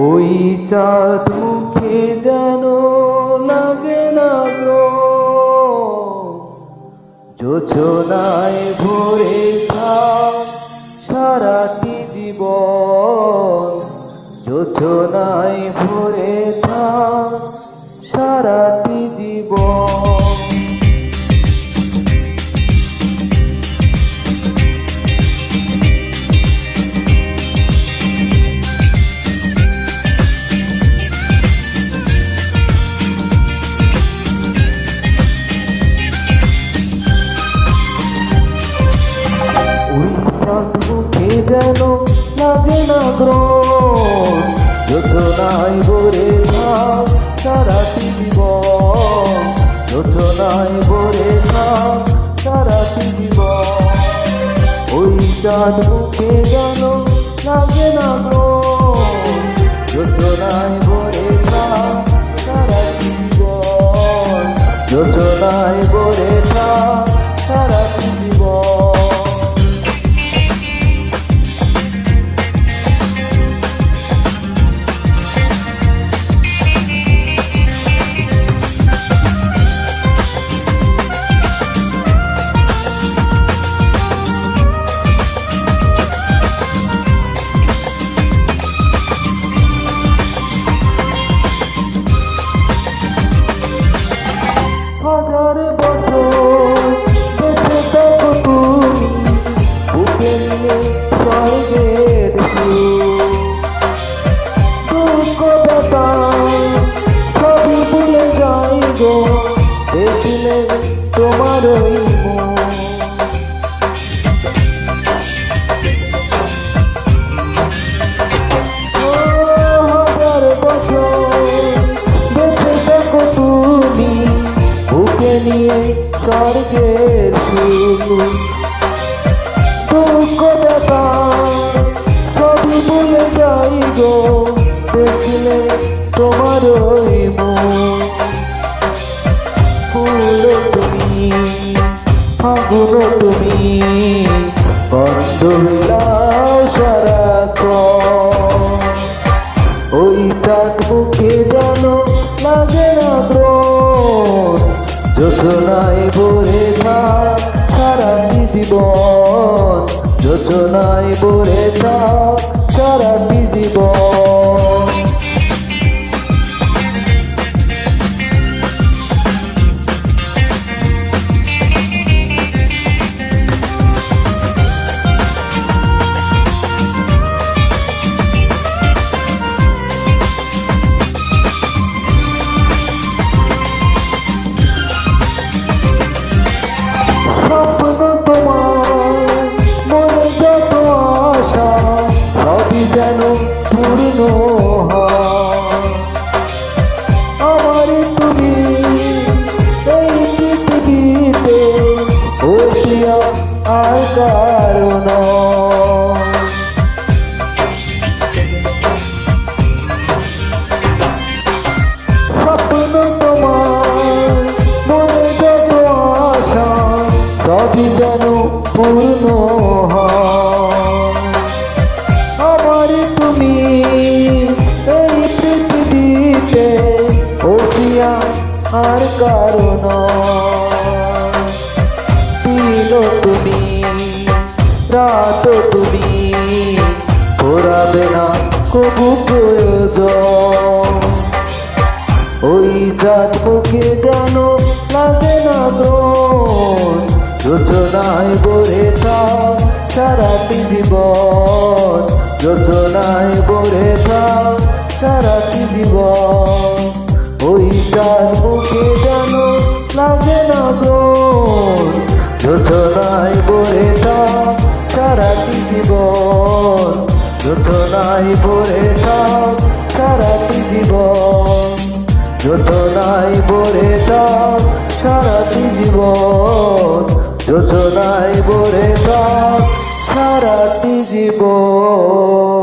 ওই চাঁদ মুখে যেন লাগে না গো, যোজনায় ভরে থাক সারাটি জীবন, যোজনায় ভরে থাক সারাটি জীবন। মুখে যেন লাগে না গ্রহণ, যোজনায় ভরে থাক সারাটি জীবন, যোজনায় ভরে থাক সারাটি জীবন। ওই চাঁদ মুখে যেন লাগে না গ্রহণ, যোজনায় ভরে থাক সারাটি জীবন, যোজনায় ভরে থাক সারাটি জীবন। হাজার বছর বেঁচে থাকো তুমি, বুকে নিয়ে স্বর্গের সুর। দুঃখ ব্যথা সবই ভুলে যাই গো, দেখলে তোমার ওই মুখ। হাজার বছর বেঁচে থাকো তুমি, বুকে নিয়ে স্বর্গের সুর। দুঃখ ব্যথা সবই ভুলে যাই গো, দেখলে তোমার ওই মুখ। ফুল তুমি, ফাগুন তুমি, বন্ধ বিলাও সারাক্ষণ। ওই চাঁদ মুখে যেন লাগে না গ্রহণ, যোজনায় ভরে থাক সারাটি জীবন, যোজনায় ভরে থাক সারাটি জীবন। যেন পূর্ণ হয় আমার তুমি এই পৃথিবীতে, ও প্রিয়া আর কারণ। স্বপ্ন তোমার মনে যত আশা, সবই যেন পূর্ণ হয় আমার তুমি এই পৃথিবীতে, ও প্রিয়া আর কারণ। দিন তুমি রাত তুমি, ঘোরাবে না কবু প্রয়োজন। ওই চাঁদ মুখে যেন লাগে না গ্রহণ, যোজনায় ভরে থাক সারাটি জীবন, যোজনায় ভরে থাক সারাটি জীবন। ওই চাঁদ মুখে যেন লাগে না গ্রহণ, যোজনায় ভরে থাক সারাটি জীবন, যোজনায় ভরে থাক সারাটি জীবন, যোজনায় ভরে থাক সারাটি জীবন, যোজনায় ভরে থাক সারাটি জীবন।